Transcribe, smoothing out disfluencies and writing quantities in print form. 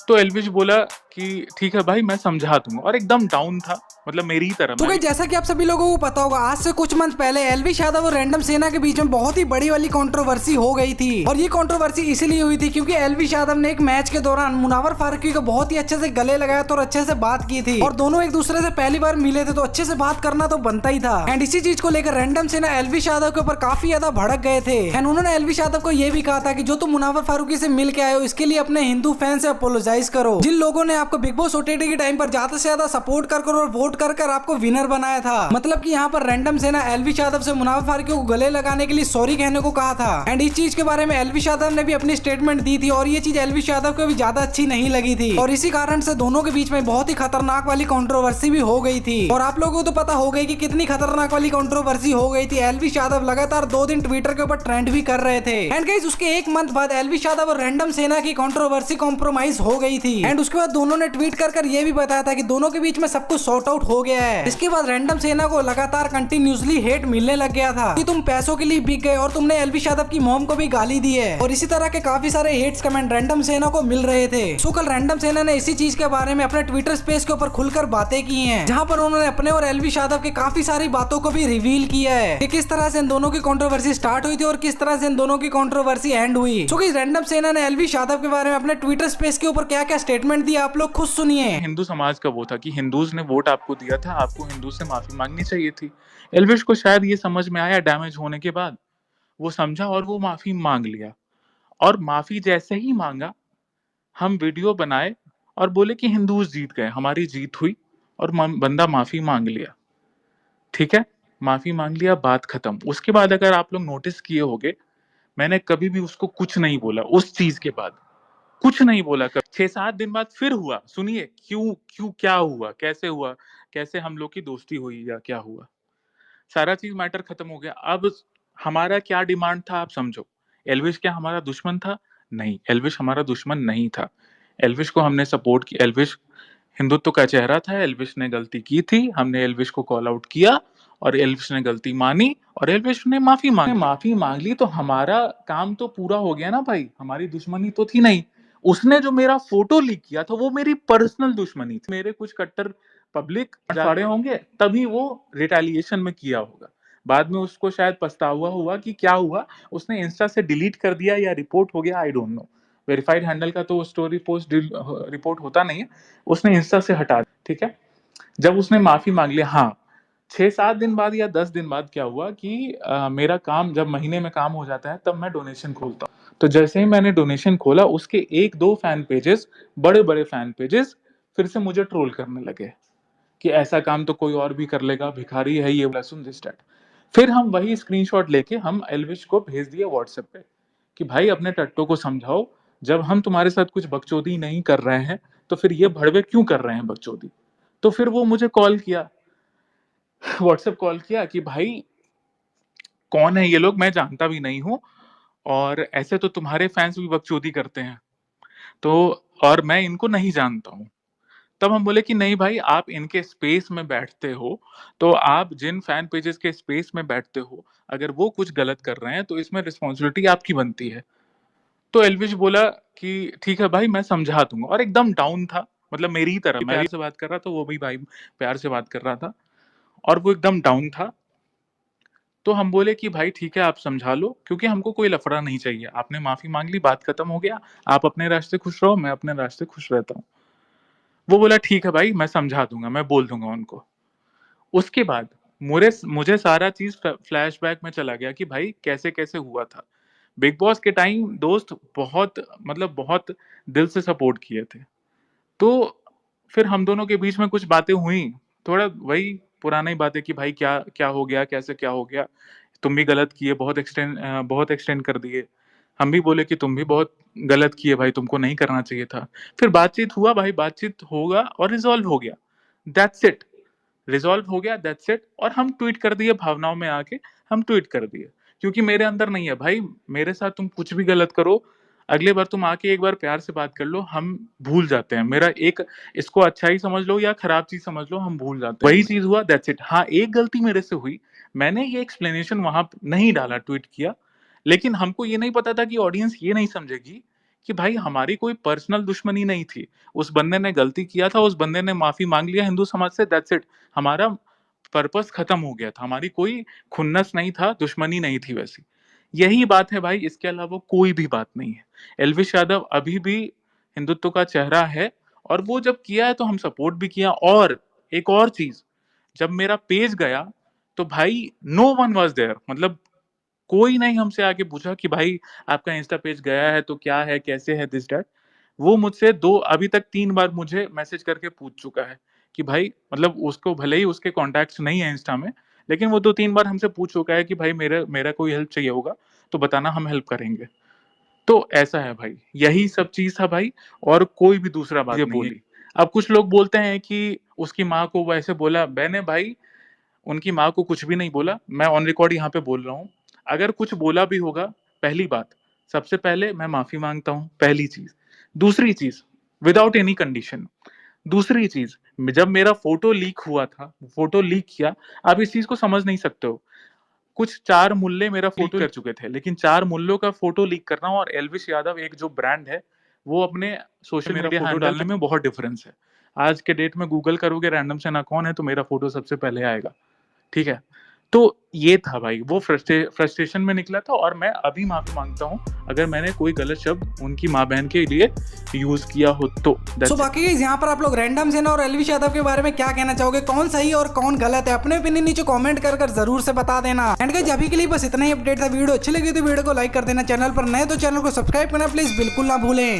तो एल्विश बोला कि ठीक है भाई मैं समझा दूंगा, और एकदम डाउन था, मतलब मेरी ही तरह तो मैं गाइस भी। जैसा कि आप सभी लोगों को पता होगा, आज से कुछ मंथ पहले एलविश यादव और रैंडम सेना के बीच में बहुत ही बड़ी वाली कंट्रोवर्सी हो गई थी। और ये कंट्रोवर्सी इसीलिए हुई थी क्योंकि एलविश यादव ने एक मैच के दौरान मुनावर फारूकी को बहुत ही अच्छे से गले लगाया था और अच्छे से बात की थी, और दोनों एक दूसरे से पहली बार मिले थे तो अच्छे से बात करना तो बनता ही था। एंड इसी चीज को लेकर रैंडम सेना एलविश यादव के ऊपर काफी ज्यादा भड़क गए थे। एंड उन्होंने एलविश यादव को यह भी कहा था कि जो तुम मुनावर फारूकी से मिल के आए हो इसके लिए अपने हिंदू फैन से अपोलोजाइज करो, जिन लोगों ने आपको बिग बॉस ओटीटी के टाइम पर ज्यादा से ज्यादा सपोर्ट कर और वोट कर आपको विनर बनाया था। मतलब कि यहाँ पर रैंडम सेना एलविश यादव से मुनावर फारूकी को गले लगाने के लिए सॉरी कहने को कहा था। एंड इस चीज के बारे में एलविश यादव ने भी अपनी स्टेटमेंट दी थी और ये चीज एलविश यादव को भी ज्यादा अच्छी नहीं लगी थी, और इसी कारण से दोनों के बीच में बहुत ही खतरनाक वाली कंट्रोवर्सी भी हो गई थी। और आप लोगों को तो पता हो गई कि कितनी खतरनाक वाली कंट्रोवर्सी हो गई थी। एलविश यादव लगातार 2 दिन ट्विटर के ऊपर ट्रेंड भी कर रहे थे। एंड गाइस उसके 1 मंथ बाद एलविश यादव और रैंडम सेना की कंट्रोवर्सी कॉम्प्रोमाइज हो गई थी। एंड उसके बाद दोनों ने ट्वीट कर ये भी बताया था कि दोनों के बीच में सब कुछ सॉर्ट आउट हो गया है। इसके बाद रैंडम सेना को लगातार कंटिन्यूसली हेट मिलने लग गया था कि तुम पैसों के लिए बिक गए और तुमने एलविश यादव की मॉम को भी गाली दी है, और इसी तरह के काफी सारे हेट्स कमेंट रैंडम सेना को मिल रहे थे। सो कल रैंडम सेना ने इसी चीज के बारे में अपने ट्विटर स्पेस के ऊपर खुलकर बातें की हैं, जहां पर उन्होंने अपने और एलविश यादव के काफी सारी बातों को भी रिवील किया है कि किस तरह से इन दोनों की कंट्रोवर्सी स्टार्ट हुई थी और किस तरह से इन दोनों की कंट्रोवर्सी एंड हुई। सो गाइस रैंडम सेना ने एलविश यादव के बारे में अपने ट्विटर स्पेस के ऊपर क्या क्या स्टेटमेंट दिया आप लोग खुद सुनिए। हिंदू समाज का वो था कि हिंदूज ने वोट आपको दिया था, आपको हिंदू से माफी मांगनी चाहिए थी। एल्विश को शायद ये समझ में आया डैमेज होने के बाद, वो समझा और वो माफी मांग लिया। और माफी जैसे ही मांगा, हम वीडियो बनाए और बोले कि हिंदूज जीत गए, हमारी जीत हुई, और बंदा माफी मांग लिया। ठीक है, माफी मांग लिया, बात खत्म। उसके बाद अगर आप लोग नोटिस किए होंगे, मैंने कभी भी उसको कुछ नहीं बोला उस चीज के बाद, कुछ नहीं बोला। कब 6-7 दिन बाद फिर हुआ, सुनिए क्यों क्यों क्या हुआ, कैसे हुआ, कैसे हम लोग की दोस्ती हुई या क्या हुआ, सारा चीज मैटर खत्म हो गया। अब हमारा क्या डिमांड था आप समझो। एल्विश क्या हमारा दुश्मन था? नहीं, एल्विश हमारा दुश्मन नहीं था। एल्विश को हमने सपोर्ट किया। एल्विश हिंदुत्व का चेहरा था। एल्विश ने गलती की थी, हमने एल्विश को कॉल आउट किया, और एल्विश ने गलती मानी, और एल्विश ने माफी मांग ली। तो हमारा काम तो पूरा हो गया ना भाई, हमारी दुश्मनी तो थी नहीं। उसने जो मेरा फोटो लीक किया था वो मेरी पर्सनल दुश्मनी थी। मेरे कुछ कट्टर पब्लिक फाड़े होंगे तभी वो रिटेलिएशन में किया होगा। बाद में उसको शायद पछतावा हुआ कि क्या हुआ, उसने इंस्टा से डिलीट कर दिया या रिपोर्ट हो गया, I don't know. Verified handle का तो स्टोरी पोस्ट रिपोर्ट होता नहीं है, उसने इंस्टा से हटा दिया। ठीक है, जब उसने माफी मांग ली, हाँ 6-7 दिन बाद या 10 दिन बाद क्या हुआ कि मेरा काम जब महीने में काम हो जाता है तब मैं डोनेशन खोलता हूँ। तो जैसे ही मैंने डोनेशन खोला, उसके 1-2 फैन पेजेस, बड़े बड़े फैन पेजेस, फिर से मुझे ट्रोल करने लगे कि ऐसा काम तो कोई और भी कर लेगा, भिखारी है ये, सुन दिस दैट। फिर हम वही स्क्रीनशॉट लेके हम एल्विश को भेज दिया व्हाट्सएप पे कि भाई अपने टट्टो को समझाओ, जब हम तुम्हारे साथ कुछ बकचोदी नहीं कर रहे हैं तो फिर ये भड़वे क्यों कर रहे हैं बकचोदी। तो फिर वो मुझे कॉल किया, व्हाट्सएप कॉल किया कि भाई कौन है ये लोग, मैं जानता भी नहीं हूँ, और ऐसे तो तुम्हारे फैंस भी बकचोदी करते हैं, तो और मैं इनको नहीं जानता हूँ। तब हम बोले कि नहीं भाई, आप इनके स्पेस में बैठते हो, तो आप जिन फैन पेजेस के स्पेस में बैठते हो, अगर वो कुछ गलत कर रहे हैं तो इसमें रिस्पॉन्सिबिलिटी आपकी बनती है। तो एल्विश बोला कि ठीक है भाई मैं समझा दूंगा, और एकदम डाउन था, मतलब मेरी ही तरह, मैं प्यार से बात कर रहा था, वो भी भाई प्यार से बात कर रहा था, और वो एकदम डाउन था। तो हम बोले कि भाई ठीक है आप समझा लो, क्योंकि हमको कोई लफड़ा नहीं चाहिए, आपने माफी मांग ली, बात खत्म हो गया, आप अपने रास्ते खुश रहो, मैं अपने रास्ते खुश रहता हूँ। वो बोला ठीक है भाई मैं समझा दूंगा, मैं बोल दूंगा उनको। उसके बाद मुझे मुझे सारा चीज फ्लैशबैक में चला गया कि भाई कैसे कैसे हुआ था। बिग बॉस के टाइम दोस्त बहुत, मतलब बहुत दिल से सपोर्ट किए थे। तो फिर हम दोनों के बीच में कुछ बातें हुई, थोड़ा वही पुरानी बातें कि भाई क्या क्या हो गया, कैसे क्या हो गया, तुम भी गलत किए, बहुत एक्सटेंड कर दिए। हम भी बोले कि तुम भी बहुत गलत किए भाई, तुमको नहीं करना चाहिए था। फिर बातचीत हुआ भाई, बातचीत होगा और रिजॉल्व हो गया, दैट्स इट। रिजॉल्व हो गया, दैट्स इट। और हम ट्वीट कर दिए, भावनाओं में आके हम ट्वीट कर दिए, क्योंकि मेरे अंदर नहीं है भाई, मेरे साथ तुम कुछ भी गलत करो, अगले बार तुम आके एक बार प्यार से बात कर लो, हम भूल जाते हैं। मेरा एक, इसको अच्छा ही समझ लो या खराब चीज समझ लो, हम भूल जाते हैं। वही चीज हुआ, दैट्स इट। हाँ एक गलती मेरे से हुई, मैंने ये एक्सप्लेनेशन वहां नहीं डाला, ट्वीट किया, लेकिन हमको ये नहीं पता था कि ऑडियंस ये नहीं समझेगी कि भाई हमारी कोई पर्सनल दुश्मनी नहीं थी। उस बंदे ने गलती किया था, उस बंदे ने माफ़ी माँग लिया हिंदू समाज से, दैट्स इट। हमारा पर्पस खत्म हो गया था। हमारी कोई खुन्नस नहीं था, दुश्मनी नहीं थी वैसी। यही बात है भाई, इसके अलावा कोई भी बात नहीं है। एल्विश यादव अभी भी हिंदुत्व का चेहरा है और वो जब किया है तो हम सपोर्ट भी किया। और एक और चीज़, जब मेरा पेज गया तो भाई नो वन वाज़ देयर, मतलब कोई नहीं हमसे आके पूछा कि भाई आपका इंस्टा पेज गया है तो क्या है, कैसे है, दिस दैट। वो मुझसे 2 अभी तक 3 बार मुझे मैसेज करके पूछ चुका है कि भाई, मतलब उसको भले ही उसके कॉन्टैक्ट्स नहीं है इंस्टा में, लेकिन वो 2-3 बार हमसे पूछ चुका है कि भाई मेरा मेरा कोई हेल्प चाहिए होगा तो बताना, हम हेल्प करेंगे। तो ऐसा है भाई, यही सब चीज़ था भाई, और कोई भी दूसरा बात नहीं है। बोली। अब कुछ लोग बोलते हैं कि उसकी माँ को वो ऐसे बोला, मैंने भाई उनकी माँ को कुछ भी नहीं बोला, मैं ऑन रिकॉर्ड यहाँ पे बोल रहा हूँ। अगर कुछ बोला भी होगा, पहली बात, सबसे पहले मैं माफ़ी माँगता हूँ, पहली चीज़। दूसरी चीज़, विदाउट एनी कंडीशन। दूसरी चीज़, जब मेरा फ़ोटो लीक हुआ था, फ़ोटो लीक किया, आप इस चीज़ को समझ नहीं सकते हो। कुछ 4 मुल्ले मेरा फ़ोटो लीक कर चुके थे, लेकिन 4 मुल्लों का फ़ोटो लीक करना और एल्विश यादव एक जो ब्रांड है, वो अपने सोशल मीडिया फ़ोटो डालने में बहुत डिफरेंस है। आज के डेट में गूगल करोगे रैंडम सेना कौन है, तो मेरा फ़ोटो सबसे पहले आएगा। ठीक है? तो ये था भाई, वो फ्रस्ट्रेशन में निकला था और मैं अभी माफ़ी माँगता हूँ, अगर मैंने कोई गलत शब्द उनकी माँ-बहन के लिए यूज़ किया हो तो। सो बाकी गाइस, यहाँ पर आप लोग रैंडम सेना और एल्विश यादव के बारे में क्या कहना चाहोगे? कौन सही और कौन गलत है? अपने ओपिनियन नीचे कमेंट कर जरूर से बता देना। एंड गाइस, अभी के लिए बस इतना ही अपडेट था। वीडियो अच्छी लगी तो वीडियो को लाइक कर देना, चैनल पर नए तो चैनल को सब्सक्राइब करना प्लीज बिल्कुल ना भूलें।